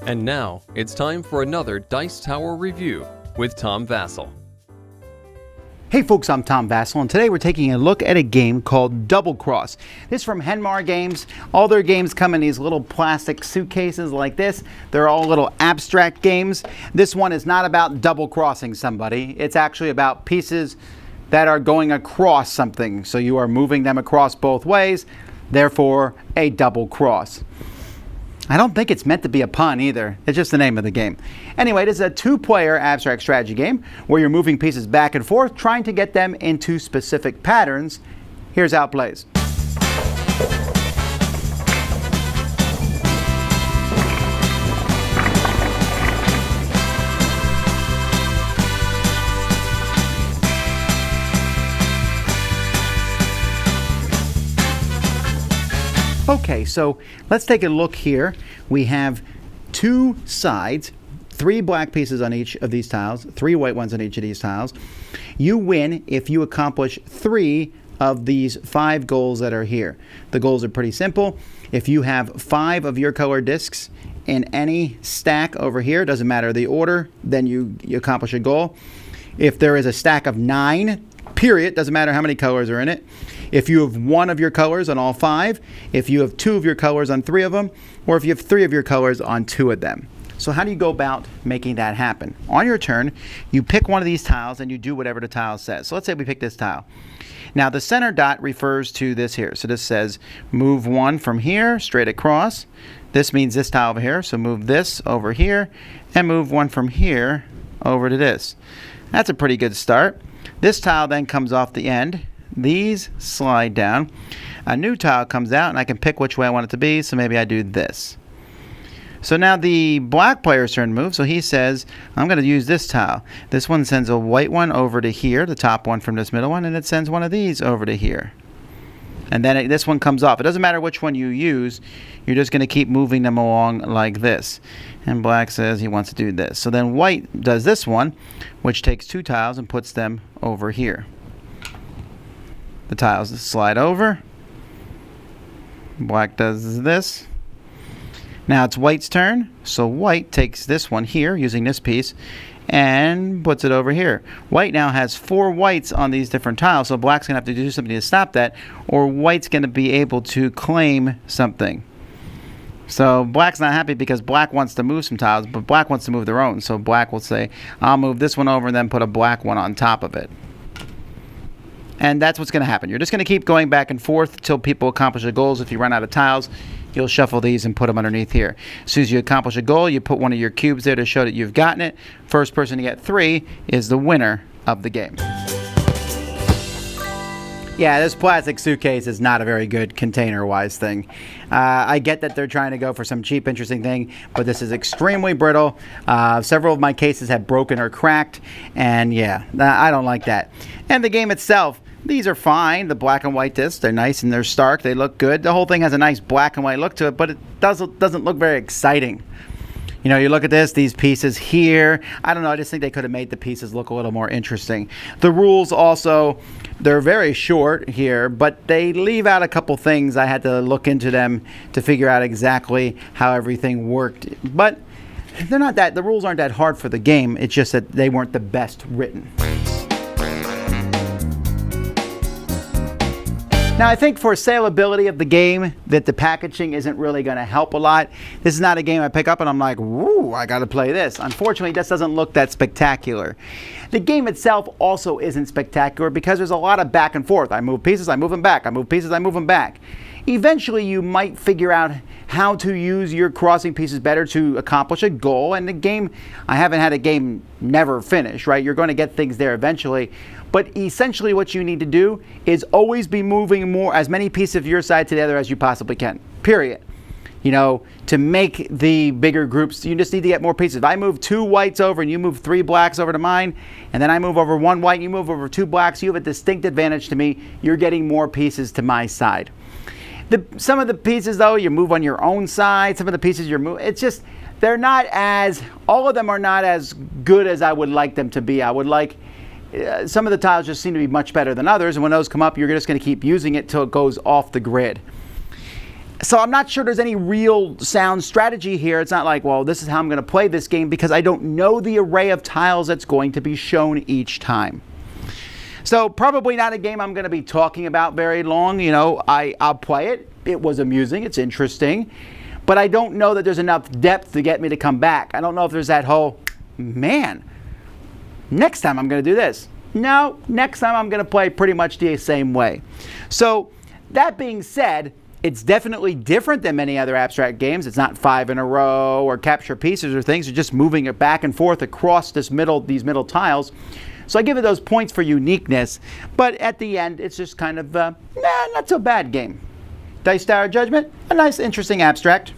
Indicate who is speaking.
Speaker 1: And now, it's time for another Dice Tower review with Tom Vasel.
Speaker 2: Hey folks, I'm Tom Vasel, and today we're taking a look at a game called Double Cross. This is from HenMar Games. All their games come in these little plastic suitcases like this. They're all little abstract games. This one is not about double crossing somebody. It's actually about pieces that are going across something. So you are moving them across both ways, therefore a double cross. I don't think it's meant to be a pun either. It's just the name of the game. Anyway, it is a two-player abstract strategy game where you're moving pieces back and forth, trying to get them into specific patterns. Here's how it plays. Okay, so let's take a look here. We have two sides, 3 black pieces on each of these tiles, 3 white ones on each of these tiles. You win if you accomplish 3 of these 5 goals that are here. The goals are pretty simple. If you have 5 of your color discs in any stack over here, doesn't matter the order, then you accomplish a goal. If there is a stack of 9, period, doesn't matter how many colors are in it. If you have 1 of your colors on all 5, if you have 2 of your colors on 3 of them, or if you have 3 of your colors on 2 of them. So how do you go about making that happen? On your turn, you pick one of these tiles and you do whatever the tile says. So let's say we pick this tile. Now the center dot refers to this here. So this says move 1 from here straight across. This means this tile over here. So move this over here and move 1 from here over to this. That's a pretty good start. This tile then comes off the end. These slide down. A new tile comes out and I can pick which way I want it to be, so maybe I do this. So now the black player's turn to move, so he says, I'm going to use this tile. This one sends a white one over to here, the top one from this middle one, and it sends one of these over to here. And then this one comes off. It doesn't matter which one you use, you're just going to keep moving them along like this. And black says he wants to do this. So then white does this one, which takes 2 tiles and puts them over here. The tiles slide over. Black does this. Now it's white's turn. So white takes this one here using this piece and puts it over here. White now has 4 whites on these different tiles. So black's going to have to do something to stop that, or white's going to be able to claim something. So black's not happy because black wants to move some tiles, but black wants to move their own. So black will say, I'll move this one over and then put a black one on top of it. And that's what's going to happen. You're just going to keep going back and forth until people accomplish their goals. If you run out of tiles, you'll shuffle these and put them underneath here. As soon as you accomplish a goal, you put one of your cubes there to show that you've gotten it. First person to get 3 is the winner of the game. Yeah, this plastic suitcase is not a very good container-wise thing. I get that they're trying to go for some cheap, interesting thing, but this is extremely brittle. Several of my cases have broken or cracked, and yeah, I don't like that. And the game itself, these are fine. The black and white discs, they're nice and they're stark. They look good. The whole thing has a nice black and white look to it, but it doesn't look very exciting. You know, you look at this, these pieces here. I don't know, I just think they could have made the pieces look a little more interesting. The rules also, they're very short here, but they leave out a couple things. I had to look into them to figure out exactly how everything worked. But they're not that, the rules aren't that hard for the game. It's just that they weren't the best written. Now, I think for saleability of the game, that the packaging isn't really going to help a lot. This is not a game I pick up and I'm like, woo, I got to play this. Unfortunately, this doesn't look that spectacular. The game itself also isn't spectacular because there's a lot of back and forth. I move pieces, I move them back. I move pieces, I move them back. Eventually, you might figure out how to use your crossing pieces better to accomplish a goal. And the game, I haven't had a game never finish, right? You're going to get things there eventually. But essentially what you need to do is always be moving as many pieces of your side to the other as you possibly can, period. You know, to make the bigger groups, you just need to get more pieces. If I move 2 whites over and you move 3 blacks over to mine, and then I move over 1 white and you move over 2 blacks, you have a distinct advantage to me. You're getting more pieces to my side. Some of the pieces, though, you move on your own side. Some of the pieces you're moving, it's just, they're not as, all of them are not as good as I would like them to be. I would like, some of the tiles just seem to be much better than others, and when those come up, you're just going to keep using it till it goes off the grid. So I'm not sure there's any real sound strategy here. It's not like, well, this is how I'm going to play this game, because I don't know the array of tiles that's going to be shown each time. So probably not a game I'm going to be talking about very long. You know, I'll play it. It was amusing. It's interesting. But I don't know that there's enough depth to get me to come back. I don't know if there's that whole, man, next time I'm going to do this. No, next time I'm going to play pretty much the same way. So that being said, it's definitely different than many other abstract games. It's not 5 in a row or capture pieces or things. You're just moving it back and forth across these middle tiles. So I give it those points for uniqueness. But at the end, it's just kind of, not so bad game. Dice Tower Judgment, a nice, interesting abstract.